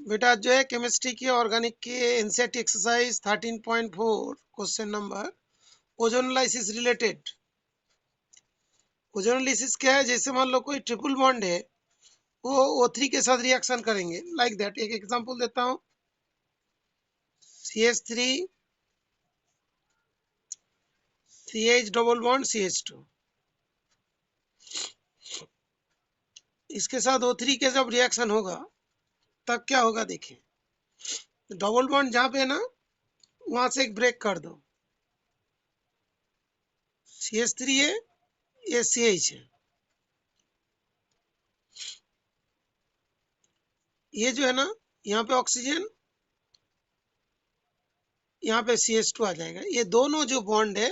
बेटा जो है केमिस्ट्री की ऑर्गेनिक की NCERT exercise 13.4 question number ozonolysis related. Ozonolysis क्या है? जैसे मान लो कोई ट्रिपल बॉन्ड है, वो O3 के साथ रिएक्शन करेंगे लाइक दैट। एक एग्जांपल देता हूँ, CH3 CH double bond CH2, इसके साथ O3 के जब रिएक्शन होगा तब क्या होगा देखिए। डबल बॉन्ड जहाँ पे है ना, वहां से एक ब्रेक कर दो, CH3 है, ये CH है, ये जो है ना, यहाँ पे ऑक्सीजन, यहाँ पे CH2 आ जाएगा। ये दोनों जो बॉन्ड है,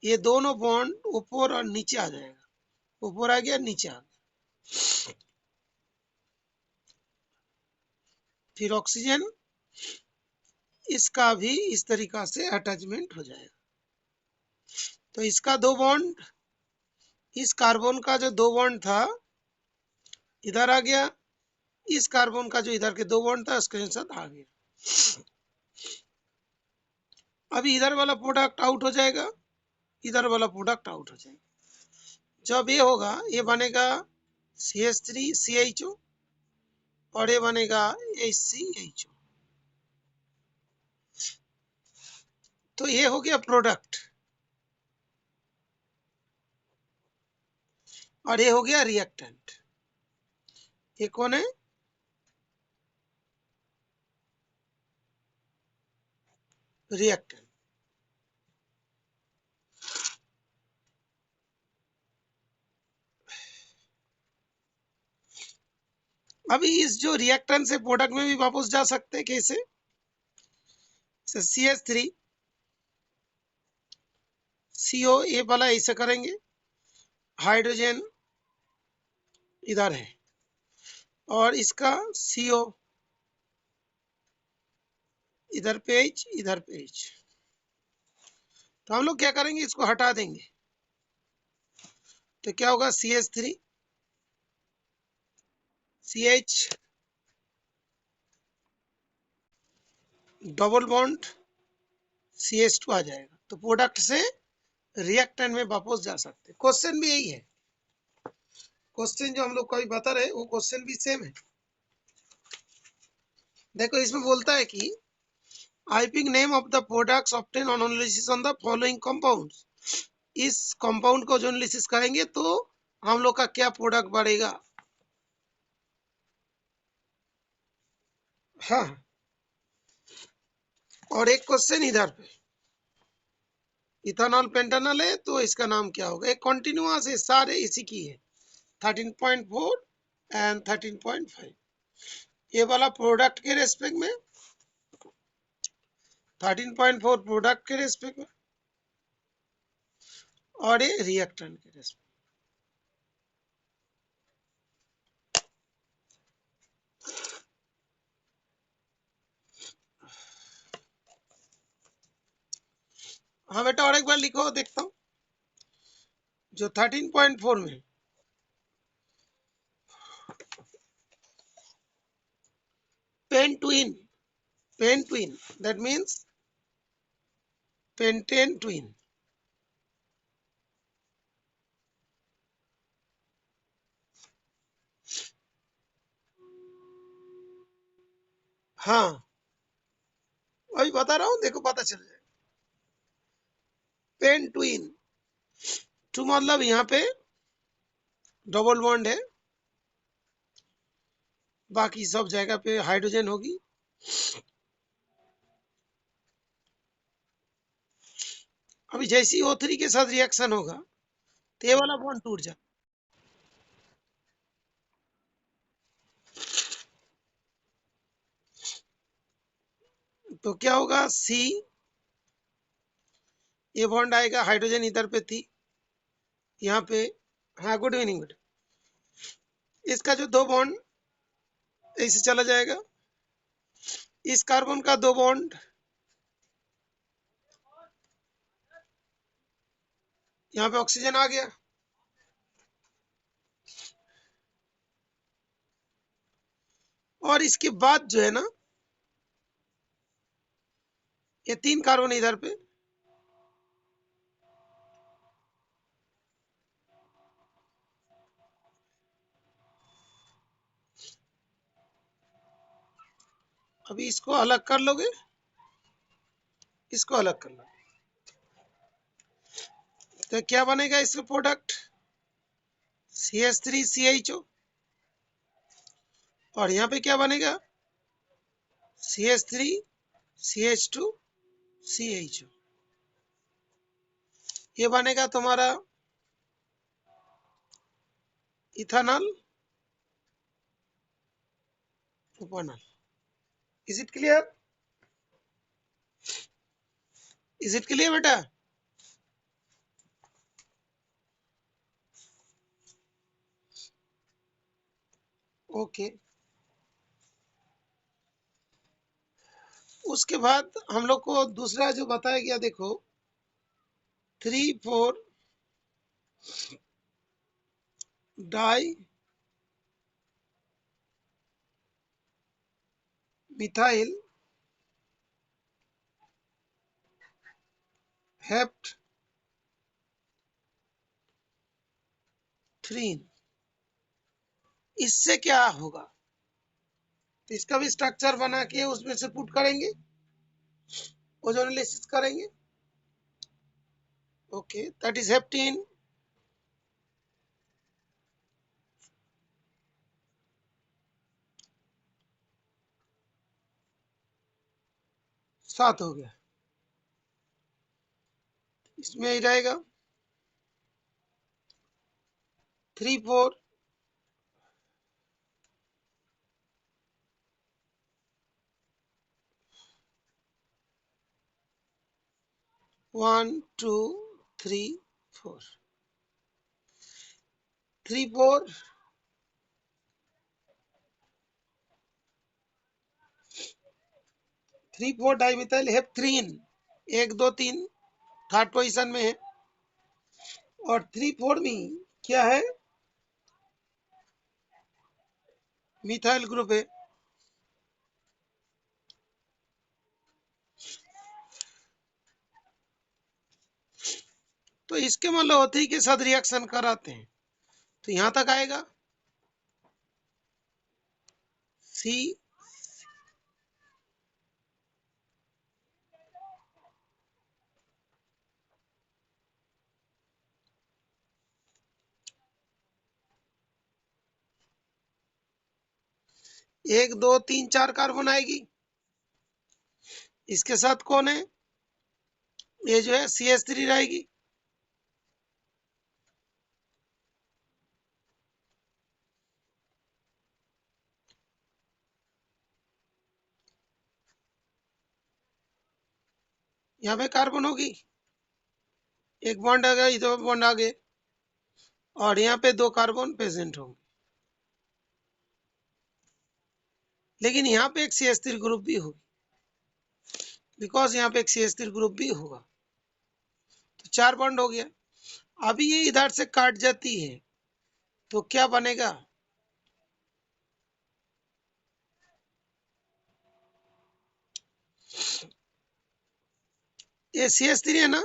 ये दोनों बॉन्ड ऊपर और नीचे आ जाएगा, ऊपर आ गया, नीचे आ गया। फिर ऑक्सीजन, इसका भी इस तरीका से अटैचमेंट हो जाएगा। तो इसका दो बॉन्ड, इस कार्बन का जो दो बॉन्ड था इधर आ गया, इस कार्बन का जो इधर के दो बॉन्ड था उसके साथ आ गया। अभी इधर वाला प्रोडक्ट आउट हो जाएगा, इधर वाला प्रोडक्ट आउट हो जाएगा। जब ये होगा, ये बनेगा CH3CHO और ये बनेगा HCHO। तो ये हो गया प्रोडक्ट और ये हो गया रिएक्टेंट। ये कौन है? रिएक्टेंट। अभी इस जो रिएक्टेंट से प्रोडक्ट में भी वापस जा सकते हैं, कैसे? CH3 CO, ये वाला ऐसे करेंगे, हाइड्रोजन इधर है और इसका CO इधर पे H, इधर पे H। तो हम लोग क्या करेंगे, इसको हटा देंगे। तो क्या होगा, CH3 CH double bond CH2 आ जाएगा। तो प्रोडक्ट से रिएक्टेंट में वापस जा सकते। क्वेश्चन भी यही है, क्वेश्चन जो हम लोग को अभी बता रहे वो क्वेश्चन भी सेम है। देखो इसमें बोलता है कि typing name of the products obtain on analysis on the following compounds. इस कंपाउंड को जो एनालिसिस करेंगे तो हम लोग का क्या प्रोडक्ट बढ़ेगा। हाँ, और एक क्वेश्चन इधर पे, इथेनॉल पेंटानॉल है तो इसका नाम क्या होगा। एक कंटिन्यूअस है, सारे इसी की है, 13.4 एंड 13.5। ये वाला प्रोडक्ट के रेस्पेक्ट में, 13.4 प्रोडक्ट के रेस्पेक्ट में और ये रिएक्टेंट के रेस्पेक्ट। हाँ बेटा, और एक बार लिखो देखता हूँ। जो 13.4 में पेंटुइन, पेंटुइन दैट मीन्स पेंटेन ट्विन। हाँ, अभी बता रहा हूँ, देखो पता चल जाए। पेंटुइन, टू मतलब यहाँ पे डबल बॉन्ड है, बाकी सब जगह पे हाइड्रोजन होगी। अभी जैसी O3 के साथ रिएक्शन होगा तो ये वाला बॉन्ड टूट जाए। तो क्या होगा, C, ये बॉन्ड आएगा, हाइड्रोजन इधर पे थी, यहाँ पे। हाँ, गुड इवनिंग बेटा। इसका जो दो बॉन्ड ऐसे चला जाएगा, इस कार्बन का दो बॉन्ड यहाँ पे ऑक्सीजन आ गया, और इसके बाद जो है ना, ये 3 कार्बन इधर पे, अभी इसको अलग कर लोगे, इसको अलग कर लो, तो क्या बनेगा इसका प्रोडक्ट, CH3CHO। और यहाँ पे क्या बनेगा, CH3CH2CHO। ये बनेगा तुम्हारा ethanol propanol. Is it clear, is it clear बेटा? ओके। उसके बाद हम लोग को दूसरा जो बताया गया, देखो 3,4 डाई मिथाइल हेप्थ्रीन, इससे क्या होगा, तो इसका भी स्ट्रक्चर बना के उसमें से पुट करेंगे, ओजोनोलिसिस करेंगे। ओके, दैट इज हेप्टीन, सात हो गया, इसमें ही रहेगा 3,4 1 2 3 4 3,4 3,4 डाइमिथाइल हेप्थ्रीन, 1 2 3 थर्ड पोजीशन में है, और 3,4 में क्या है, मिथाइल ग्रुप है। तो इसके मतलब होते ही के साथ रिएक्शन कराते हैं, तो यहां तक आएगा सी, एक दो तीन चार कार्बन आएगी, इसके साथ कौन है, ये जो है CH3 रहेगी, यहाँ पे कार्बन होगी, एक बॉन्ड आ गया, इधर बॉन्ड आ गए, और यहाँ पे 2 कार्बन प्रेजेंट होंगे, लेकिन यहाँ पे एक CH3 ग्रुप भी होगी, बिकॉज यहाँ पे एक CH3 ग्रुप भी होगा, तो 4 बॉन्ड हो गया। अभी ये इधर से काट जाती है तो क्या बनेगा, ये CH3 है ना,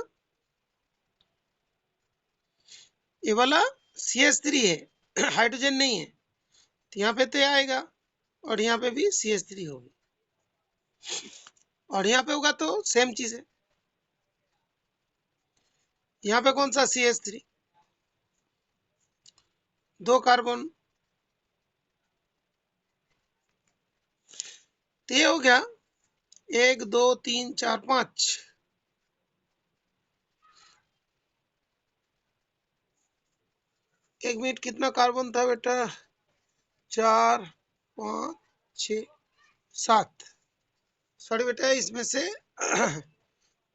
ये वाला CH3 है, हाइड्रोजन नहीं है, तो यहाँ पे तो आएगा, और यहाँ पे भी CH3 होगी, और यहाँ पे होगा तो सेम चीज है, यहाँ पे कौन सा CH3, 2 कार्बन, तो ये हो गया 1 2 3 4 5, एक मिनट, कितना कार्बन था बेटा, 4 5 6 7, सॉरी बेटा, इसमें से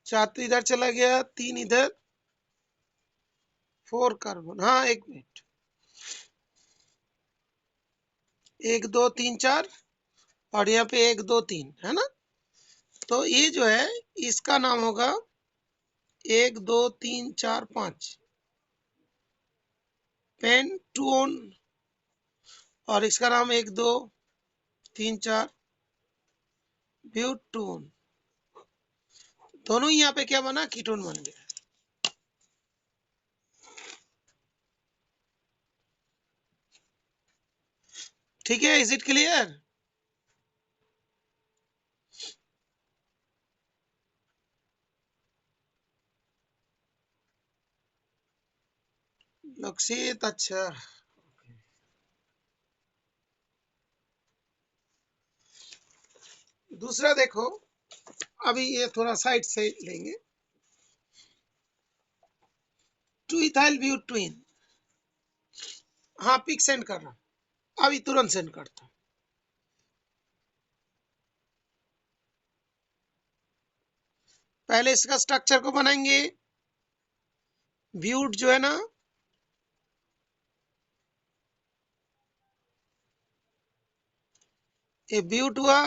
4 तो इधर चला गया, 3 इधर, 4 कार्बन, हाँ एक मिनट, 1 2 3 4, और यहाँ पे 1 2 3 है ना, तो ये जो है इसका नाम होगा 1 2 3 4 5 पेंटून, और इसका नाम 1 2 3 4 ब्यूटोन, दोनों ही यहाँ पे क्या बना, कीटोन बन गया। ठीक है, इज इट क्लियर? लक्षित, अच्छा। दूसरा देखो, अभी ये थोड़ा साइड से लेंगे। 2 इथाइल ब्यूटेन, हाँ पिक सेंड कर रहा हूँ, अभी तुरंत सेंड करता हूँ। पहले इसका स्ट्रक्चर को बनाएंगे। ब्यूट जो है ना, ये ब्यूट हुआ,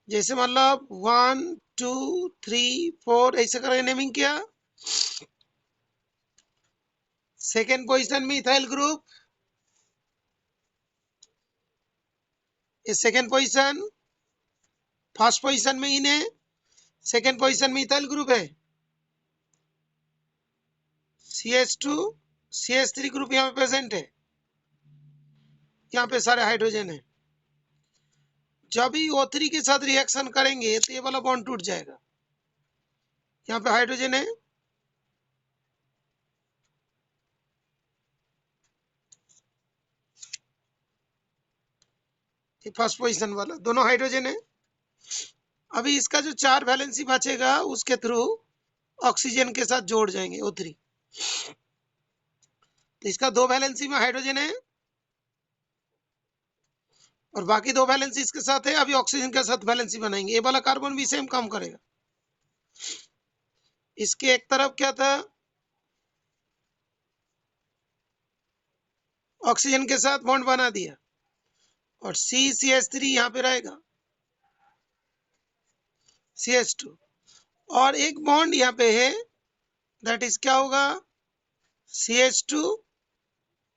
जैसे मतलब 1 2 3 4 ऐसे करके नेमिंग किया। सेकेंड पोजीशन में इथाइल ग्रुप, ये सेकेंड पोजीशन। फर्स्ट पोजीशन में इन है, सेकेंड पोजीशन में इथाइल ग्रुप है। CH2 CH3 ग्रुप यहाँ पे प्रेजेंट है, यहाँ पे सारे हाइड्रोजन है। जब ही O3 के साथ रिएक्शन करेंगे तो ये वाला बॉन्ड टूट जाएगा। यहाँ पे हाइड्रोजन है, ये फर्स्ट पोजीशन वाला, दोनों हाइड्रोजन है। अभी इसका जो 4 वैलेंसी बचेगा उसके थ्रू ऑक्सीजन के साथ जोड़ जाएंगे O3। तो इसका 2 वैलेंसी में हाइड्रोजन है और बाकी 2 वैलेंसी इसके साथ है। अभी ऑक्सीजन के साथ वैलेंसी बनाएंगे, ये वाला कार्बन भी सेम काम करेगा। इसके एक तरफ क्या था, ऑक्सीजन के साथ बॉन्ड बना दिया, और CH3 यहाँ पे रहेगा, CH2, और एक बॉन्ड यहाँ पे है, दैट इज क्या होगा, CH2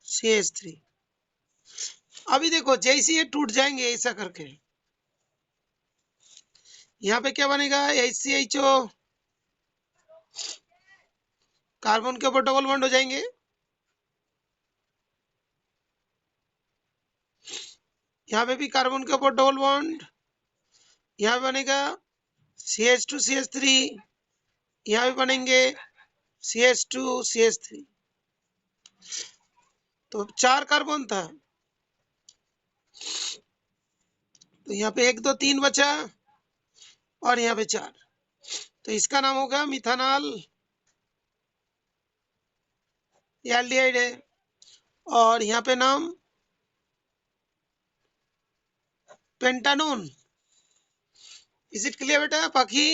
CH3। अभी देखो जैसे ये टूट जाएंगे ऐसा करके, यहाँ पे क्या बनेगा, HCHO, कार्बन के ऊपर डबल बॉन्ड हो जाएंगे। यहाँ पे भी कार्बन के ऊपर डबल बॉन्ड, यहाँ पे बनेगा CH2 CH3, यहाँ पे बनेंगे CH2 CH3। तो 4 कार्बन था, तो यहाँ पे 1 2 3 बचा, और यहाँ पे 4। तो इसका नाम होगा मिथानॉल, एल्डिहाइड है। और यहाँ पे नाम पेंटानोन। इज इट क्लियर बेटा? पाखी,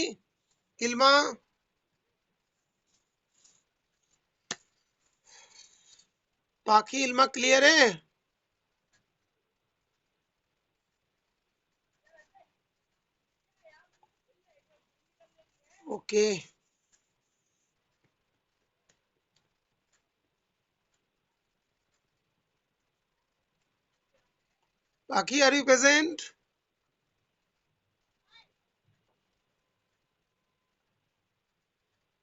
इल्मा, पाखी इल्मा क्लियर है? ओके, पाखी आर यू प्रेजेंट?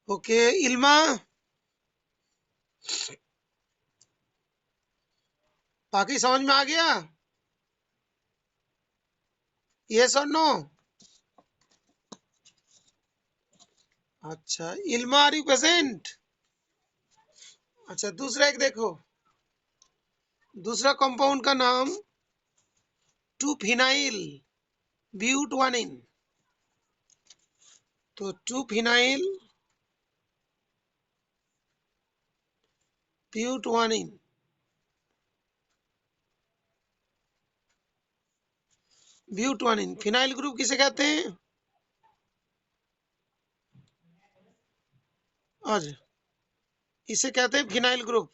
ओके, इल्मा, पाखी समझ में आ गया? यस और नो? अच्छा, इल्मा आर यू प्रेजेंट? अच्छा, दूसरा एक देखो, दूसरा कंपाउंड का नाम 2 फिनाइल ब्यूटवानिन। तो 2 फिनाइल ब्यूटवानिन, ब्यूटवानिन फिनाइल ग्रुप किसे कहते हैं? और इसे कहते हैं phenyl group,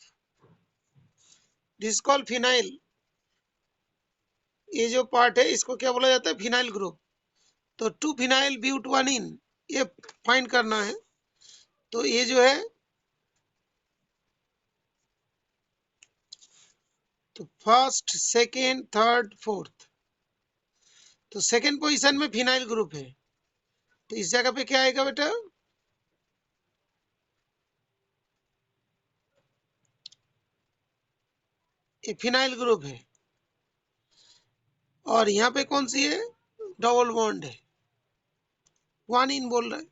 this call phenyl. ये जो पार्ट है इसको क्या बोला जाता है, फिनाइल ग्रुप। तो 2 फिनाइल ब्यूटवानिन ये फाइंड करना है। तो ये जो है तो फर्स्ट, सेकेंड, थर्ड, फोर्थ, तो सेकेंड पोजीशन में फिनाइल ग्रुप है, तो इस जगह पे क्या आएगा बेटा? ये फिनाइल ग्रुप है, और यहाँ पे कौन सी है? डबल बॉन्ड है, वन इन बोल रहा है।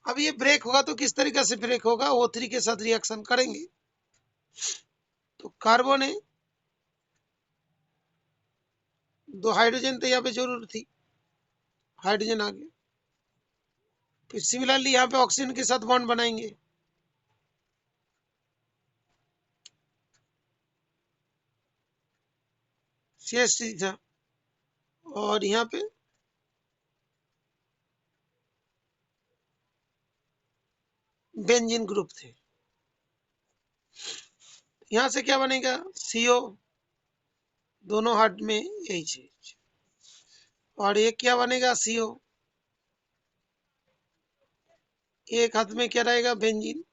अब ये ब्रेक होगा तो किस तरीके से ब्रेक होगा? O3 के साथ रिएक्शन करेंगे, तो कार्बन है, दो हाइड्रोजन तो यहाँ पे जरूर थी, हाइड्रोजन आ गया। फिर सिमिलरली यहाँ पे ऑक्सीजन के साथ बॉन्ड बनाएंगे, CH3 था, और यहाँ पे बेंजीन ग्रुप थे। यहाँ से क्या बनेगा? CO, दोनों हाथ में H, और एक क्या बनेगा? CO, एक हाथ में क्या रहेगा? बेंजीन।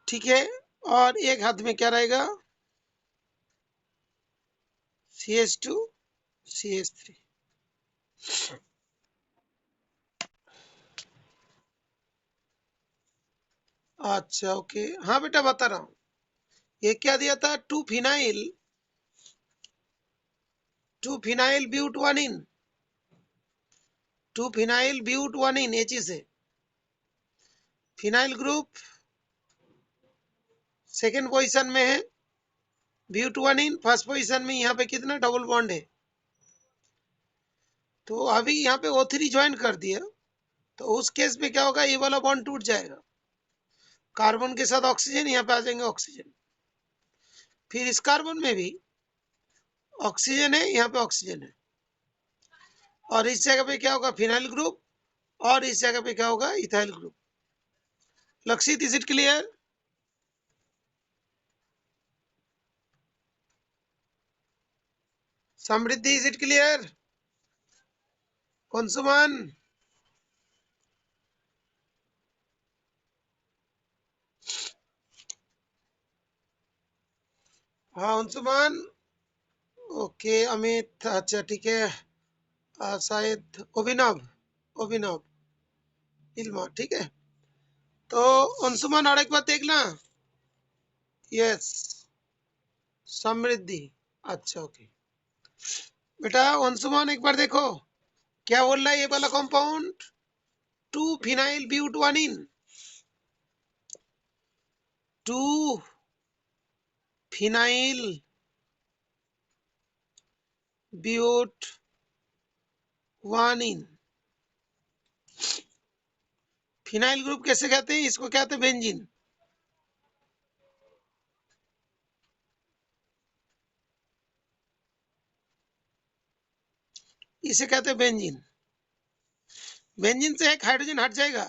ठीक है, और एक हाथ में क्या रहेगा? CH2, CH3। अच्छा, ओके, हाँ बेटा बता रहा हूँ। ये क्या दिया था? Two phenyl but one ene, two phenyl but one ene, H से फिनाइल ग्रुप सेकेंड पोजीशन में है, but one ene first position में। यहाँ पे कितना डबल बॉन्ड है, तो अभी यहाँ पे O3 ज्वाइन कर दिया, तो उस केस में क्या होगा? ये वाला बॉन्ड टूट जाएगा, कार्बन के साथ ऑक्सीजन, यहाँ पे आ जाएंगे ऑक्सीजन। फिर इस कार्बन में भी ऑक्सीजन है, यहाँ पे ऑक्सीजन है, और इस जगह पे क्या होगा? फिनाइल ग्रुप, और इस जगह पे क्या होगा? Ethyl group. Lakshit, is it clear? Samriddhi, is it clear? Anshuman, हाँ अंशुमान, ओके, अमित, अच्छा ठीक है, शायद अभिनव, अभिनव, इल्मा, ठीक है। तो अंशुमान और एक बात देखना, यस, समृद्धि, अच्छा ओके। बेटा अंशुमान एक बार देखो, क्या बोल रहा है ये वाला compound? Two phenyl but one ene, two phenyl but one ene. Phenyl group कैसे कहते हैं? इसको कहते हैं बेंजीन, इसे कहते हैं बेंजीन। बेंजीन से एक हाइड्रोजन हट जाएगा,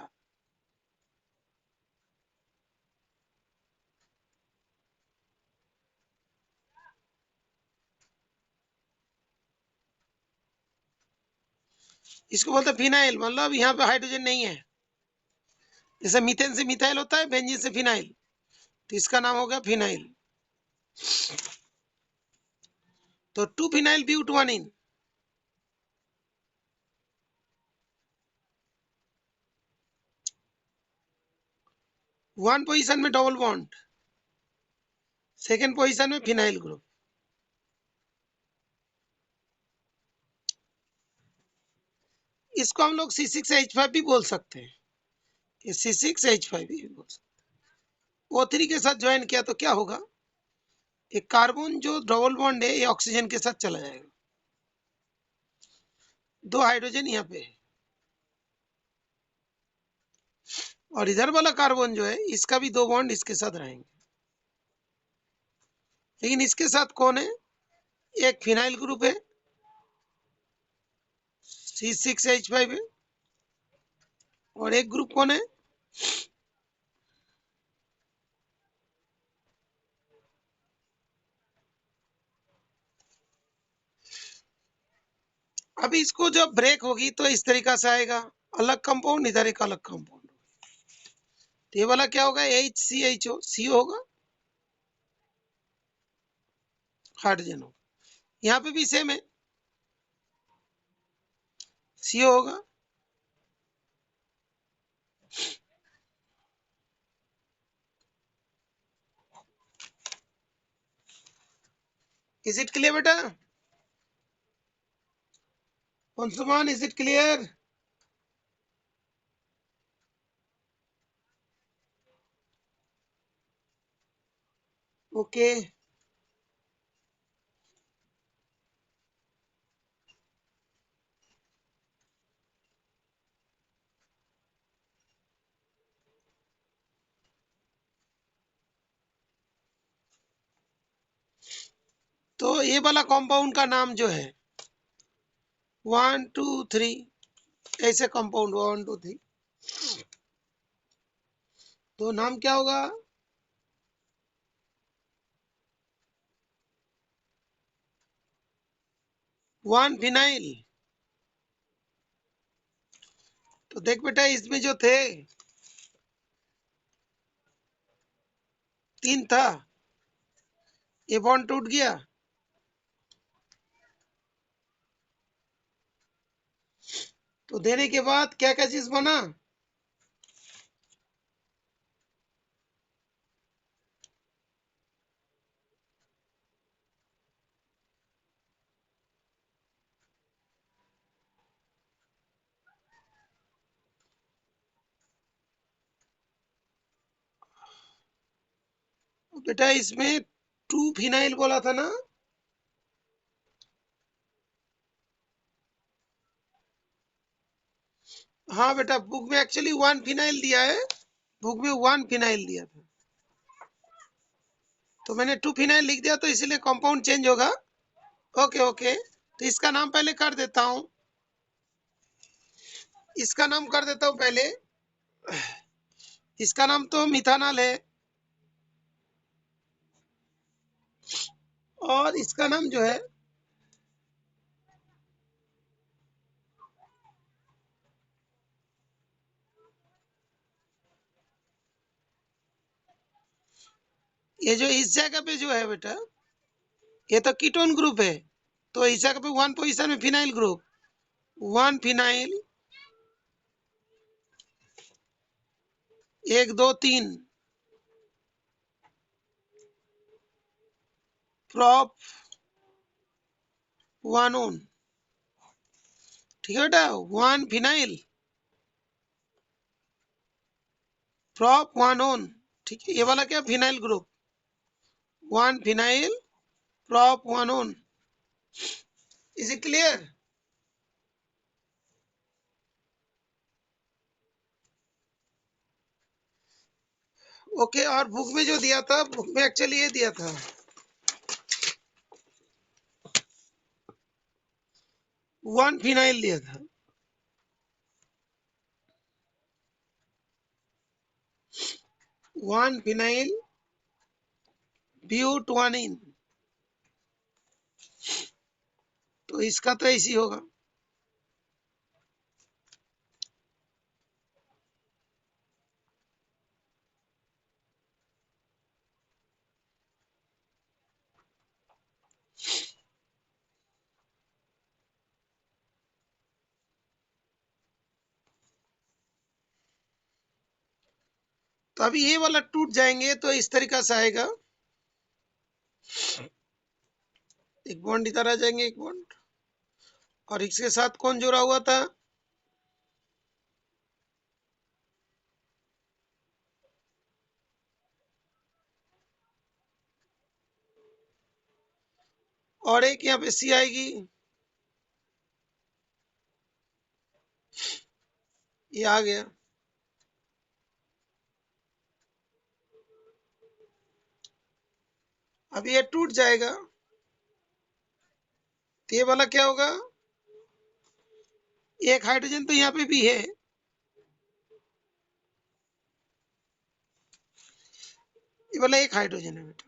इसको बोलते हैं फिनाइल। मतलब यहाँ पे हाइड्रोजन नहीं है, जैसे मीथेन से मिथाइल होता है, बेंजीन से फिनाइल, तो इसका नाम हो गया फिनाइल। तो two phenyl but one ene, one position में डबल बॉन्ड, सेकेंड पोजीशन में फिनाइल ग्रुप। इसको हम लोग C6H5 भी बोल सकते हैं, ये C6H5 भी बोल सकते हैं। O3 के साथ ज्वाइन किया तो क्या होगा? एक कार्बन जो डबल बॉन्ड है, ये ऑक्सीजन के साथ चला जाएगा, दो हाइड्रोजन यहाँ पे है, और इधर वाला कार्बन जो है, इसका भी दो बॉन्ड इसके साथ रहेंगे, लेकिन इसके साथ कौन है? एक फिनाइल ग्रुप है, C6H5 है, और एक ग्रुप कौन है? अब इसको जब ब्रेक होगी तो इस तरीका से आएगा, अलग कंपाउंड, इधर एक अलग कंपाउंड। तो ये वाला क्या होगा, HCHO, CO होगा, हाइड्रोजन होगा। यहाँ पे भी सेम है, CO होगा। इज इट क्लियर बेटा? Anshuman, is it clear? Okay. तो ये वाला कंपाउंड का नाम जो है 1 2 3, ऐसे कंपाउंड 1 2 3, तो नाम क्या होगा? 1 फिनाइल। तो देख बेटा, इसमें जो थे 3 था, ये बॉन्ड टूट गया, तो देने के बाद क्या क्या चीज बना? बेटा इसमें 2 फिनाइल बोला था ना? हाँ बेटा, बुक में एक्चुअली 1 फिनाइल दिया है, बुक में 1 फिनाइल दिया था, तो मैंने 2 फिनाइल लिख दिया, तो इसीलिए कंपाउंड चेंज होगा। ओके ओके, तो इसका नाम पहले कर देता हूँ, इसका नाम कर देता हूँ पहले। इसका नाम तो मिथानॉल है, और इसका नाम जो है ये जो इस जगह पे जो है बेटा, ये तो कीटोन ग्रुप है, तो इस जगह पे 1 पोजीशन में phenyl group, 1 phenyl, 1 2 3 prop 1 on. ठीक है बेटा, 1 फिनाइल प्रॉप 1 ऑन। ठीक है, ये वाला क्या, phenyl group, 1 phenyl prop 1 on. Is it clear? Okay, और बुक में जो दिया था, बुक में एक्चुअली ये दिया था, 1 फिनाइल दिया था, 1 फिनाइल ब्यूटवानिन, तो इसका तो ऐसी होगा। तो अभी ये वाला टूट जाएंगे तो इस तरीका से आएगा, एक बॉन्ड इधर आ जाएंगे, एक बॉन्ड, और इसके साथ कौन जुड़ा हुआ था? और एक यहाँ पे सी आएगी, ये आ गया। अब ये टूट जाएगा, तो ये वाला क्या होगा, एक हाइड्रोजन तो यहाँ पे भी है, ये वाला एक हाइड्रोजन है बेटा।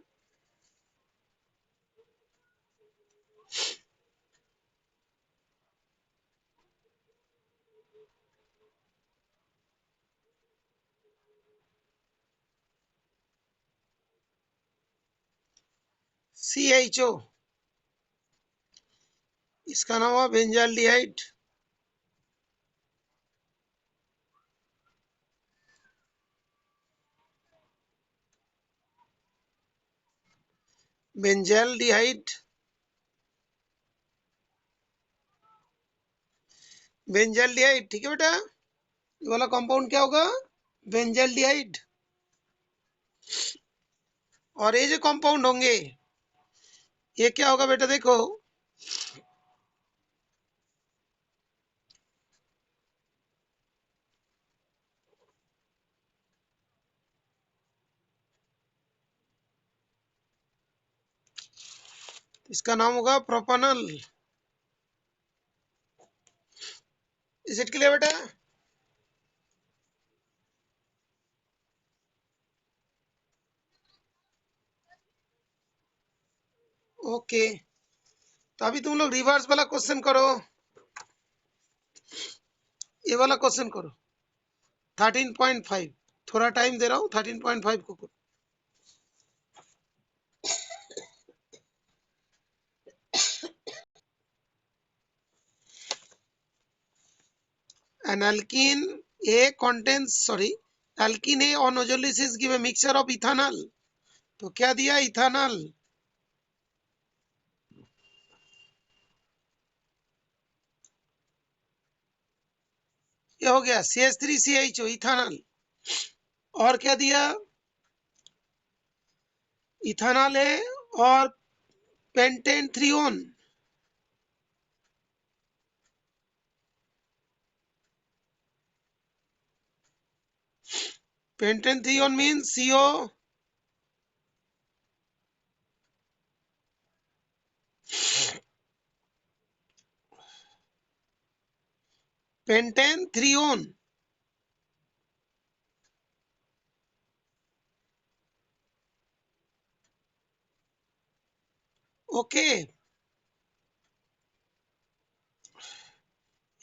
CHO, इसका नाम हुआ बेंजाल्डिहाइड। बेंजाल्डिहाइड, बेंजाल्डिहाइड, ठीक है बेटा। ये वाला कंपाउंड क्या होगा? बेंजाल्डिहाइड। और ये जो कंपाउंड होंगे ये क्या होगा बेटा? देखो, इसका नाम होगा प्रोपानल। इज इट क्लियर बेटा? ओके, तो अभी तुम लोग रिवर्स वाला क्वेश्चन करो। ये वाला क्वेश्चन करो 13.5। थोड़ा टाइम दे रहा हूँ, 13.5 को करो। An alkene A contains, sorry, alkene A on ozolysis give a mixture of ethanol। तो क्या दिया? इथानॉल। ये हो गया CH3CHO, इथानॉल। और क्या दिया? इथानॉल है और pentane trione. Pentane trione means CO, pentane trione. Okay,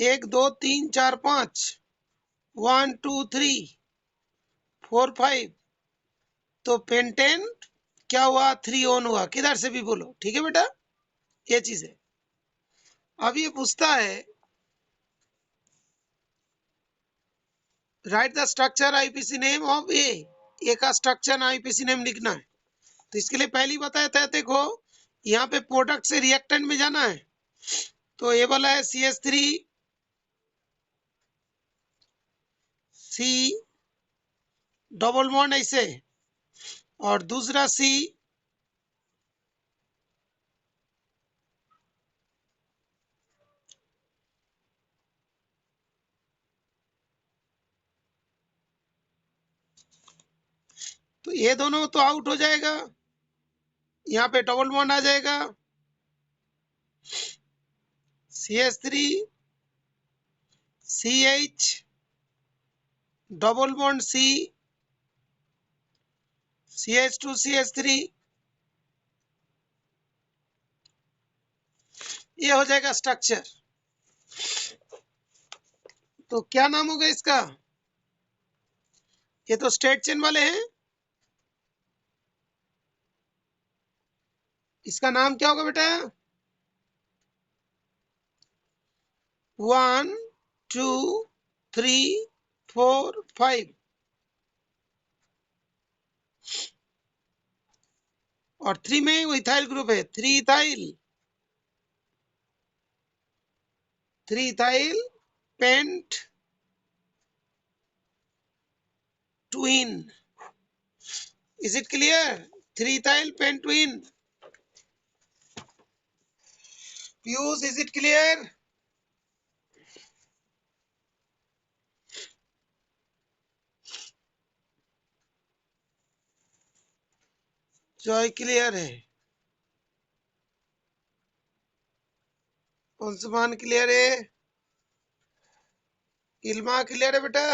1 2 3 4 5, 1 2 3 4 5। तो पेंटेन क्या हुआ? थ्रियोन हुआ। किधर से भी बोलो, ठीक है बेटा? ये चीज है। अब ये पूछता है write the structure IPC name of A का स्ट्रक्चर आईपीसी नेम लिखना है। तो इसके लिए पहले ही बताया था, देखो यहाँ पे प्रोडक्ट से रिएक्टेंट में जाना है। तो ये वाला है CH3 C डबल बॉन्ड ऐसे, और दूसरा C तो ये दोनों तो आउट हो जाएगा, यहाँ पे डबल बॉन्ड आ जाएगा। CH3 CH double bond C CH2 CH3, ये हो जाएगा स्ट्रक्चर। तो क्या नाम होगा इसका? ये तो स्ट्रेट चेन वाले हैं, इसका नाम क्या होगा बेटा? 1 2 3 4 5। और 3 में वो इथाइल ग्रुप है, 3 ethyl, 3 ethyl pent twin. Is it clear? 3 ethyl pent twin. Piyush, is it clear? Joy clear है? अंशुमान क्लियर है? इल्मा क्लियर है बेटा?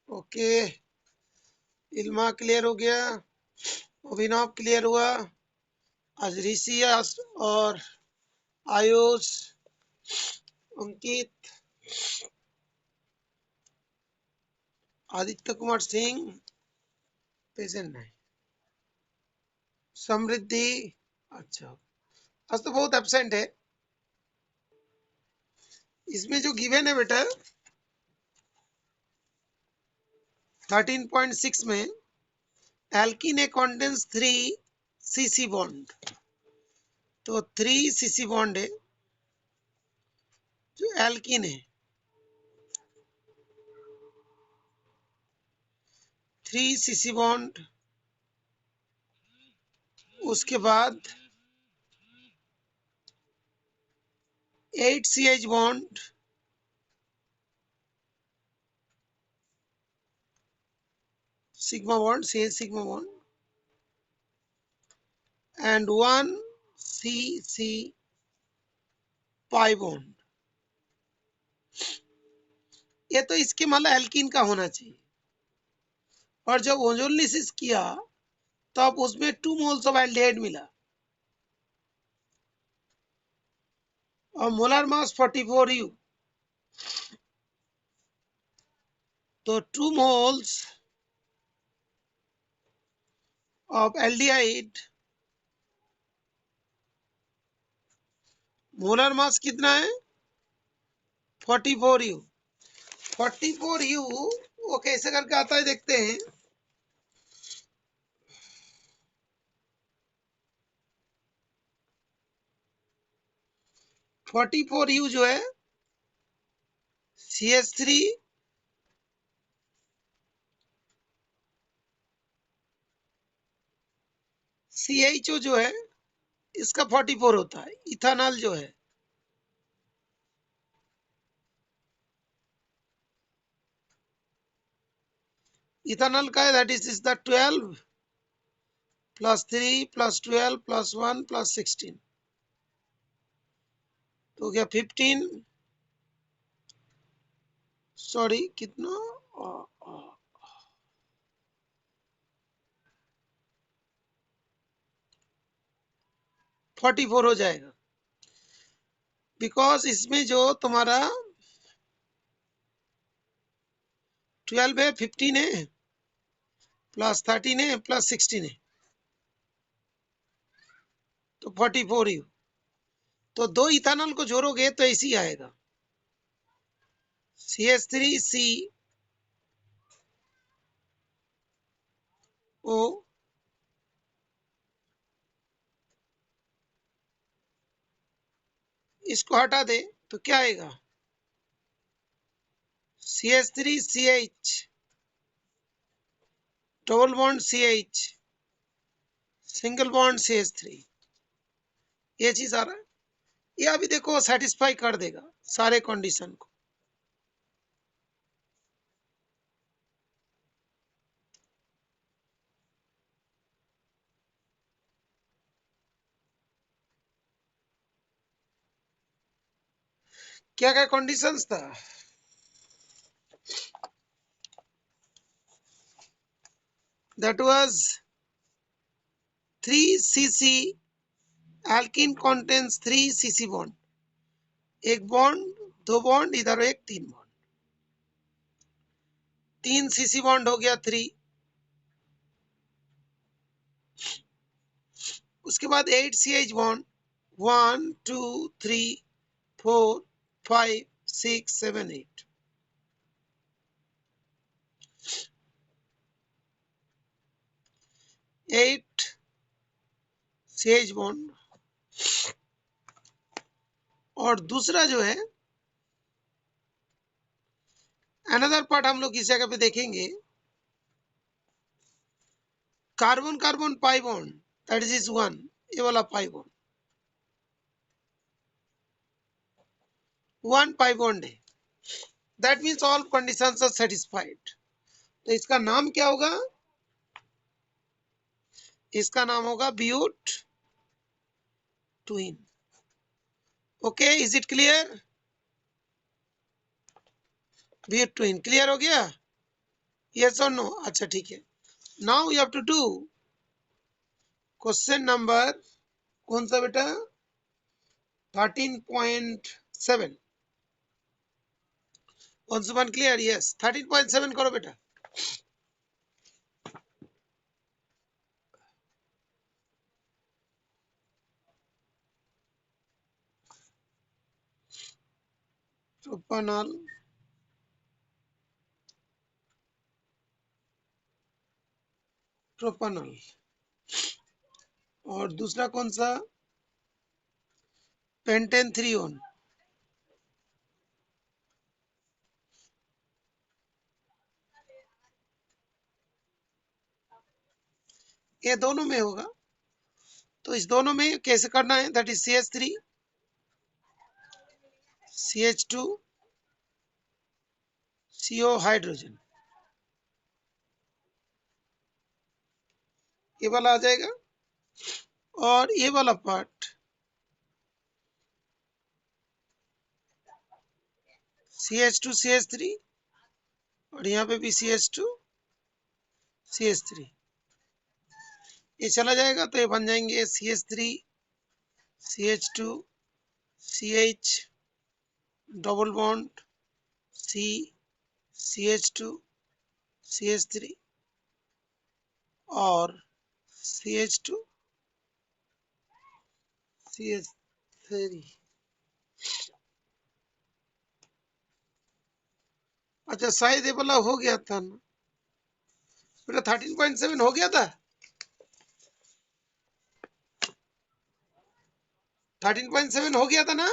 ओके, इल्मा क्लियर हो गया, अभिनव क्लियर हुआ, आज ऋषि और आयुष, अंकित, आदित्य कुमार सिंह, प्रेजेंट नहीं, समृद्धि। अच्छा, आज तो बहुत एब्सेंट है। इसमें जो गिवन है बेटा 13.6 में, एल्कीन ए कंटेन्स 3 सीसी बॉन्ड, तो 3 सीसी बॉन्ड है जो एल्कीन है, 3 सीसी बॉन्ड। उसके बाद 8 CH bond, sigma bond, CH sigma bond, and 1 CC pi bond. ये तो इसके मतलब एल्कीन का होना चाहिए। और जब ओजोलिसिस किया तब उसमें 2 मोल्स ऑफ एल्डिहाइड मिला और मोलर मास 44 U। तो 2 moles of aldehyde, molar mass कितना है 44 U। 44 U वो कैसे करके आता है देखते हैं। 44 U जो है CH3 CHO जो है इसका 44 होता है। इथानॉल जो है, इथानॉल का है, that is the 12 plus 3 plus 12 plus 1 plus 16, तो क्या 15, सॉरी कितना 44 हो जाएगा। बिकॉज इसमें जो तुम्हारा 12 है, 15 है, प्लस 13 है, प्लस 16 है, तो 44 ही। तो 2 इथानॉल को जोड़ोगे तो ऐसे ही आएगा, CH3 CO, इसको हटा दे तो क्या आएगा CH3CH double bond CH single bond CH3, ये चीज आ रहा है। ये अभी देखो सेटिस्फाई कर देगा सारे कंडीशन को। क्या क्या कंडीशंस था, that was 3 CC, alkene contains 3 CC bond, एक बॉन्ड, दो बॉन्ड इधर, एक तीन बॉन्ड, 3 CC बॉन्ड हो गया 3। उसके बाद 8 CH बॉन्ड, 1 2 3 4 5 6 7 8, 8 CH बॉन्ड। और दूसरा जो है अनदर पार्ट हम लोग इस जगह पे देखेंगे, carbon carbon pi bond, that is 1, ये वाला पाई बॉन्ड 1 पाई बॉन्ड है, that means all conditions are satisfied. तो इसका नाम क्या होगा, इसका नाम होगा but twin. Okay, is it clear, but twin clear हो गया, यस और नो। अच्छा ठीक है, now you have to do question number कौन सा बेटा 13.7, कौन सा वन क्लियर, यस 13.7 करो बेटा। प्रोपानॉल, प्रोपानॉल। और दूसरा कौन सा? पेंटेन-3-ON। ये दोनों में होगा, तो इस दोनों में कैसे करना है? That is CH3 CH2 CO hydrogen, ये वाला आ जाएगा। और ये वाला पार्ट CH2 CH3 और यहाँ पे भी CH2 CH3, ये चला जाएगा तो ये बन जाएंगे CH3 CH2 CH double bond C CH2 CH3 और CH2 CH3। अच्छा, शायद ये वाला हो गया था ना बेटा, 13.7 हो गया था, 13.7 हो गया था ना।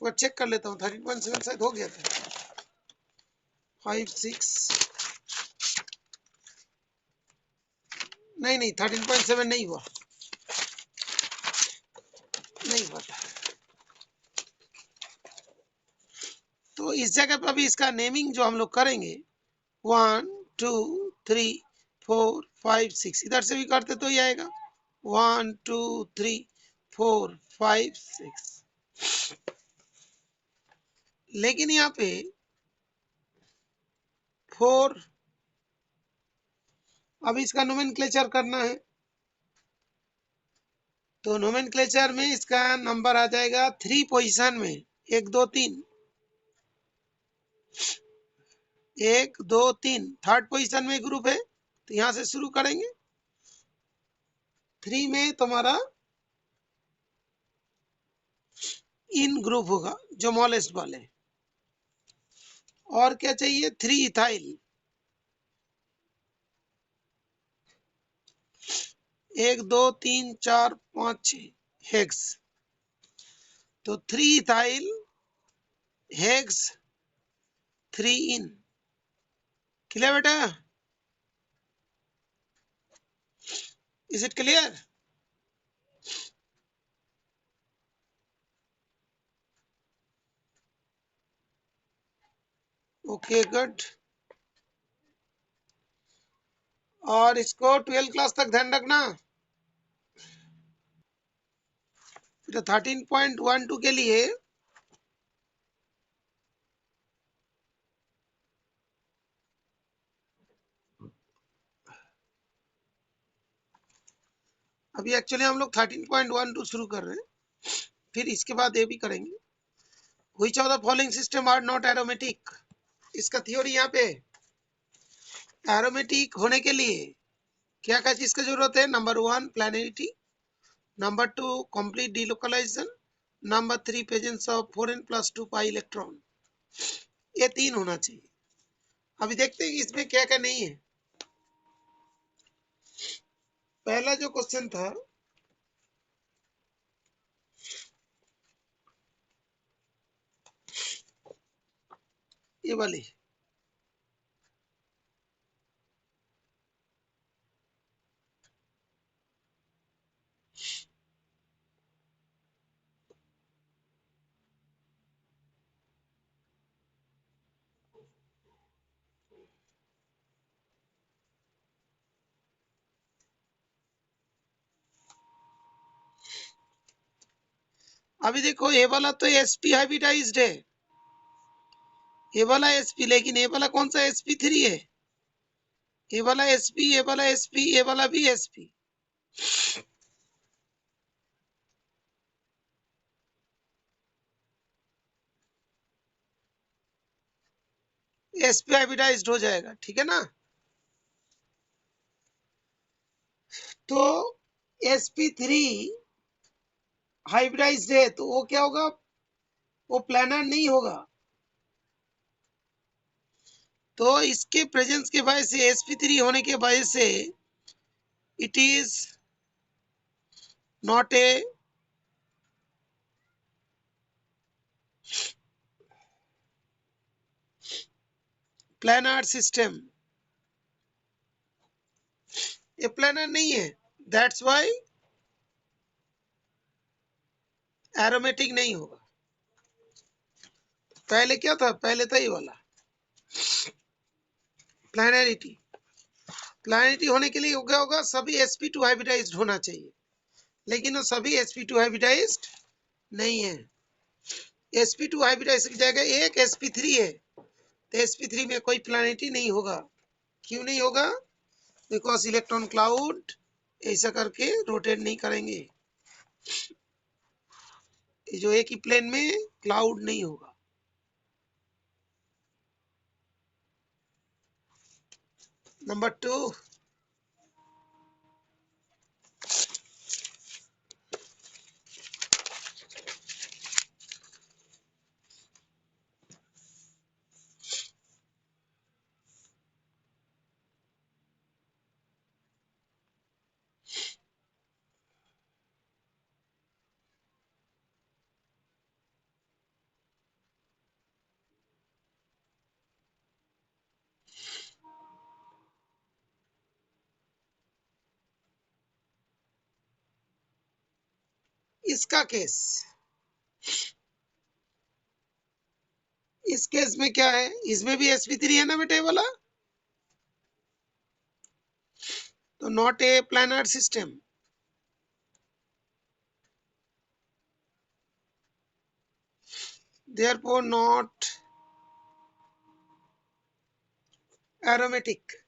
वो चेक कर लेता हूँ, 13.7 शायद हो गया था। 5 6 नहीं नहीं, 13.7 नहीं हुआ, नहीं हुआ था। तो इस जगह पर अभी इसका नेमिंग जो हम लोग करेंगे, 1 2 3 4 5 6, इधर से भी करते तो ही आएगा 1 2 3 4 5 6। लेकिन यहाँ पे 4, अब इसका नोमेनक्लेचर करना है, तो नोमेनक्लेचर में इसका नंबर आ जाएगा 3 पोजीशन में, 1 2 3, 1 2 3, थर्ड पोजीशन में ग्रुप है, तो यहां से शुरू करेंगे। 3 में तुम्हारा इन ग्रुप होगा जो मॉलेस्ट वाले। और क्या चाहिए? 3 इथाइल, 1 2 3 4 5 6 हेक्स, तो 3 इथाइल हेक्स 3 इन। क्लियर बेटा? Is it clear? Okay good. और इसको 12 क्लास तक ध्यान रखना। तो 13.12 के लिए अभी एक्चुअली हम लोग 13.12 शुरू कर रहे हैं, फिर इसके बाद ये भी करेंगे। Which of the following system are not aromatic? इसका थ्योरी यहाँ पे, एरोमेटिक होने के लिए क्या क्या चीज की जरूरत है? Number 1 planarity, number 2 complete delocalization, number 3 presence of 4n+2 pi electron. ये 3 होना चाहिए। अभी देखते हैं कि इसमें क्या क्या नहीं है। पहला जो क्वेश्चन था, ये वाली, अभी देखो ये वाला तो sp हाइब्रिडाइज्ड है, ये वाला sp, लेकिन ये वाला कौन सा sp3 है? ये वाला sp, ये वाला sp, ये वाला भी sp। sp हाइब्रिडाइज्ड हो जाएगा, ठीक है ना? तो sp3 हाइब्रिडाइज्ड है तो वो क्या होगा, वो प्लानर नहीं होगा। तो इसके प्रेजेंस के वजह से, sp3 होने के वजह से it is not a planar system, ये प्लानर नहीं है। दैट्स वाई एरोमेटिक नहीं होगा। पहले क्या था, पहले था ये वाला प्लानरिटी। प्लानरिटी होने के लिए क्या होगा, सभी sp2 हाइब्रिडाइज्ड होना चाहिए, लेकिन वो सभी sp2 हाइब्रिडाइज्ड नहीं है। sp2 हाइब्रिडाइज्ड की जगह एक sp3 है, तो sp3 में कोई प्लानरिटी नहीं होगा। क्यों नहीं होगा, बिकॉज इलेक्ट्रॉन क्लाउड ऐसा करके रोटेट नहीं करेंगे, जो एक ही प्लेन में क्लाउड नहीं होगा। नंबर 2, इसका केस, इस केस में क्या है, इसमें भी sp3 है ना बेटे वाला, तो not a planar system, therefore not aromatic।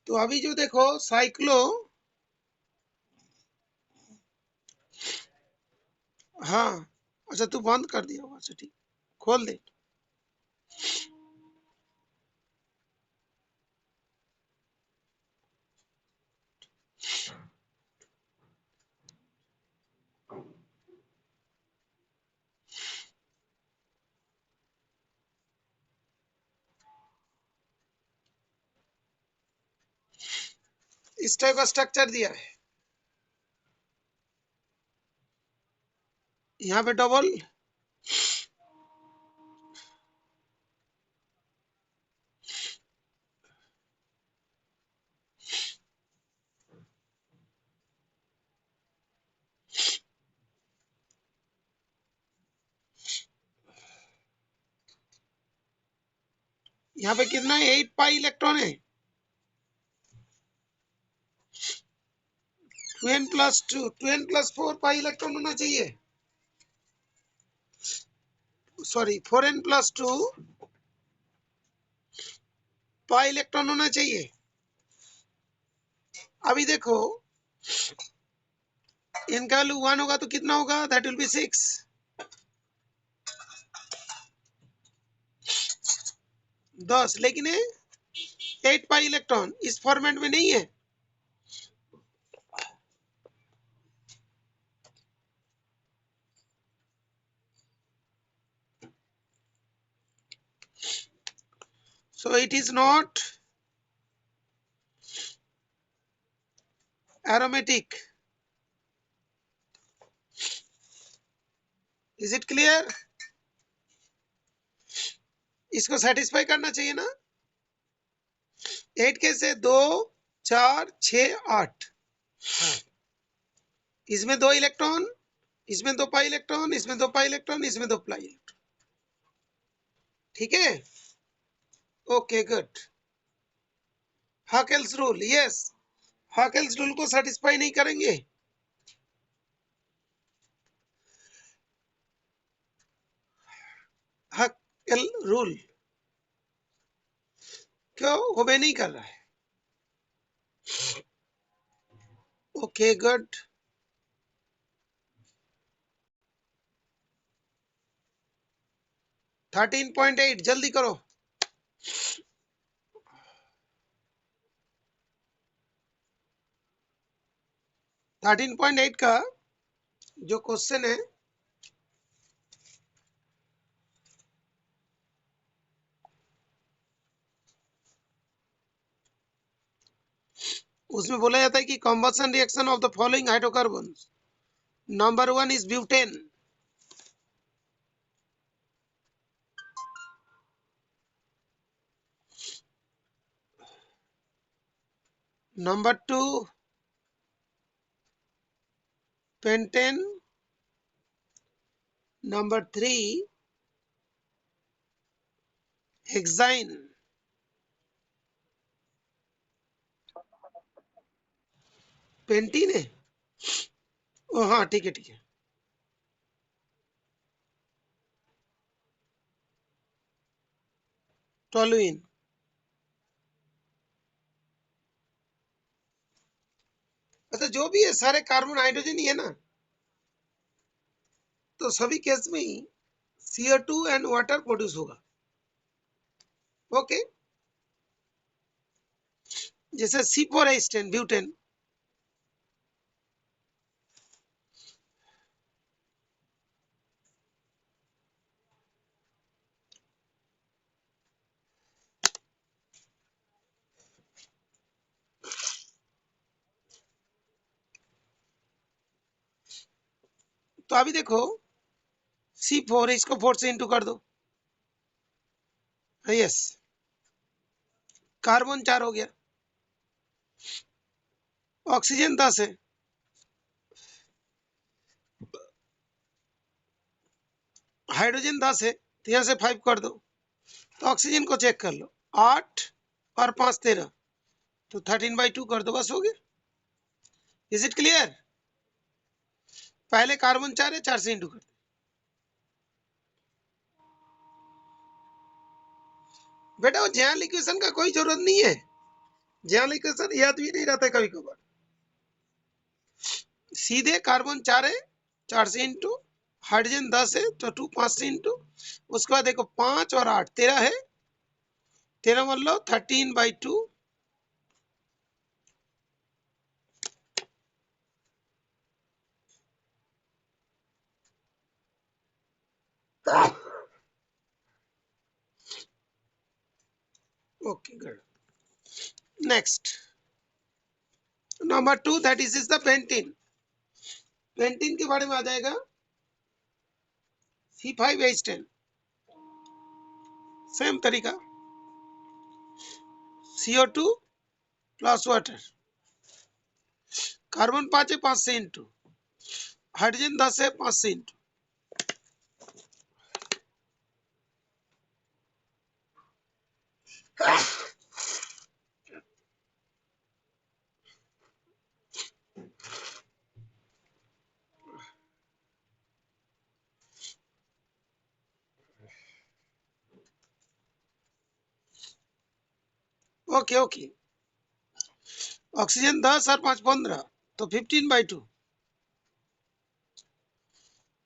तो अभी जो देखो साइक्लो, हाँ अच्छा तू बंद कर दिया होगा, अच्छा ठीक, खोल दे। इस टाइप का स्ट्रक्चर दिया है, यहाँ पे डबल, यहाँ पे कितना है, 8 पाई इलेक्ट्रॉन है, 2n plus 2, 2n plus 4 pi electron होना चाहिए, sorry 4n plus 2 pi electron होना चाहिए। अभी देखो इनका वैल्यू 1 होगा तो कितना होगा, दैट विल बी 6, 10, लेकिन 8 पाई इलेक्ट्रॉन इस फॉर्मेट में नहीं है, so it is not aromatic। Is it clear, इसको सेटिस्फाई करना चाहिए ना। 8 कैसे, 2 4 6 8, इसमें 2 इलेक्ट्रॉन, इसमें 2 पाई इलेक्ट्रॉन, इसमें 2 पाई इलेक्ट्रॉन, इसमें 2 पाई इलेक्ट्रॉन, ठीक है, okay good. Huckel's rule, yes, Huckel's rule को सेटिस्फाई नहीं करेंगे, हाकेल रूल क्यों ओबे नहीं कर रहा है, ओके गुड। 13.8 जल्दी करो। 13.8 का जो क्वेश्चन है उसमें बोला जाता है कि combustion reaction of the following hydrocarbons. Number 1 is butane, number 2 pentane, number 3 hexyne. Pentene है, ओ हाँ ठीक है ठीक है। टोलुइन। अच्छा जो भी है सारे कार्बन हाइड्रोजन ही है ना, तो सभी केस में ही CO2 एंड वाटर प्रोड्यूस होगा। ओके, जैसे C4H10 ब्यूटेन, तो अभी देखो C4 है, इसको 4 से इंटू कर दो। यस, कार्बन 4 हो गया। ऑक्सीजन 10 है, हाइड्रोजन 10 है, तो यहाँ से 5 कर दो। तो ऑक्सीजन को चेक कर लो, 8 और 5 13, तो 13/2 कर दो, बस हो गया। Is it clear? पहले कार्बन 4 है, 4 से इंटू कर दो। बेटा वो जैन इक्वेशन का कोई जरूरत नहीं है, जैन इक्वेशन याद भी नहीं रहता कभी कभार। सीधे कार्बन 4 है, 4 से इंटू, हाइड्रोजन 10 है तो 2 5 से इंटू, उसके बाद देखो 5 और 8 13 है, 13 मान लो 13/2। Okay good. Next number 2, that is the pentene. Pentene के बारे में आ जाएगा C5H10, सेम तरीका, CO2 प्लस वाटर, कार्बन 5 है, 5 से इंटू, हाइड्रोजन 10 है, 5 से इंटू। ओके ओके, ऑक्सीजन 10 और 5 15, तो 15/2,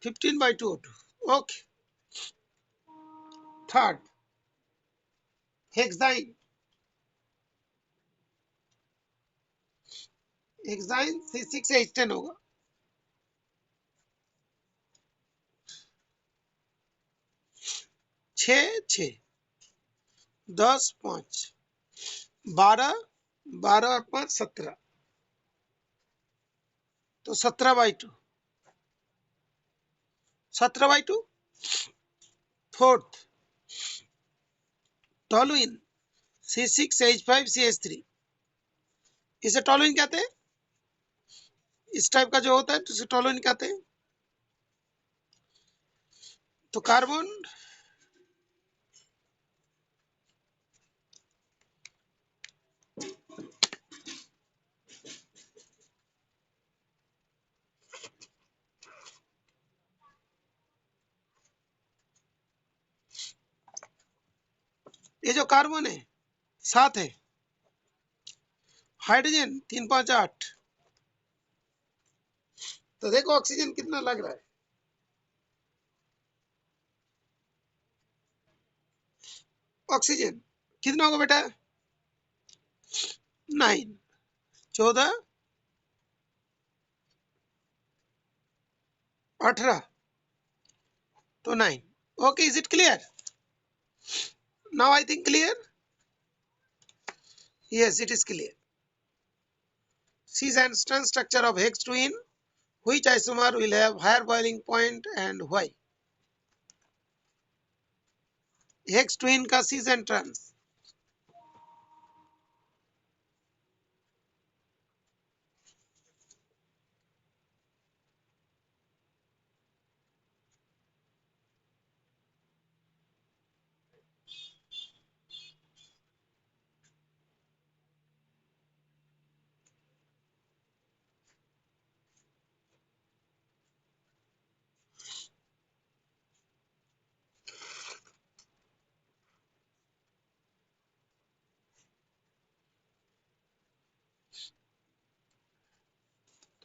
15/2 O2। Okay, third hexyne. Hexyne C6H10 होगा, 6 6, 10 5, 12 12 और 5 17, तो 17/2, 17/2। फोर्थ टोलुइन C6H5CH3, इसे टोलुइन कहते हैं, इस टाइप का जो होता है तो इसे टोलुइन कहते हैं। तो कार्बन ये जो कार्बन है 7 है, हाइड्रोजन 3 5 8, तो देखो ऑक्सीजन कितना लग रहा है, ऑक्सीजन कितना होगा बेटा, 9, 14, 18, तो 9। Okay, is it clear? Now I think clear. Yes, it is clear. See the instant structure of hex twin. Which isomer will have higher boiling point and why? Hex twin का cis and trans.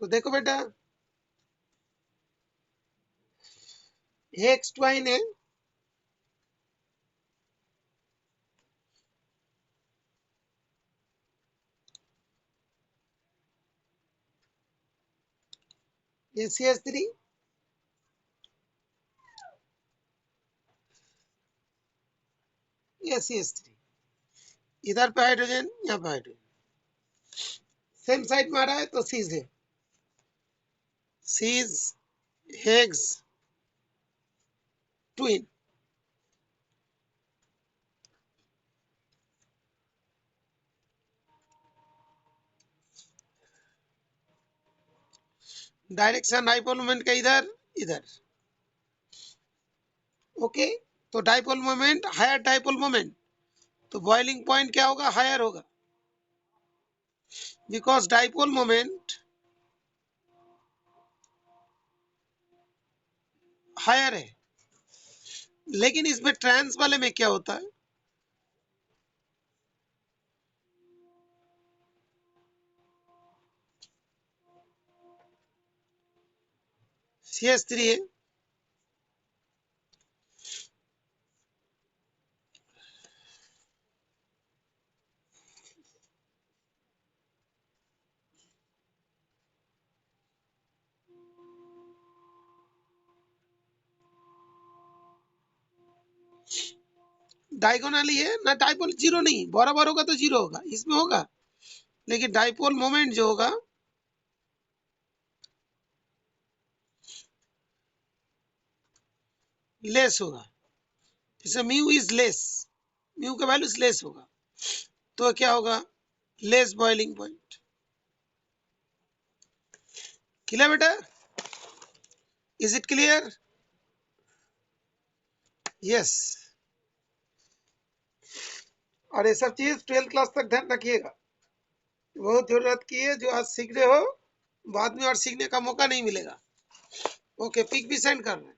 तो देखो बेटा, hex twine है, ये CH3, ये CH3, इधर पे hydrogen, यहाँ पे हाइड्रोजन, सेम साइड में आ रहा है तो सीज है, cis hex twin. Direction dipole moment का इधर इधर। ओके, तो dipole moment higher dipole moment, तो बॉइलिंग पॉइंट क्या होगा, हायर होगा, बिकॉज डाइपोल मोमेंट हायर है। लेकिन इसमें ट्रांस वाले में क्या होता है, CH3 है, डायगोनली है ना, डाइपोल जीरो नहीं, बराबर होगा तो जीरो होगा, इसमें होगा, लेकिन डाइपोल मोमेंट जो होगा लेस होगा, जैसे म्यू इज लेस, म्यू का वैल्यू लेस होगा, तो क्या होगा, लेस बॉइलिंग पॉइंट। क्लियर बेटा, इज इट क्लियर? यस। और ये सब चीज 12th क्लास तक ध्यान रखिएगा, बहुत जरूरत की है, जो आज सीख रहे हो बाद में और सीखने का मौका नहीं मिलेगा। ओके, पिक भी सेंड कर रहे हैं।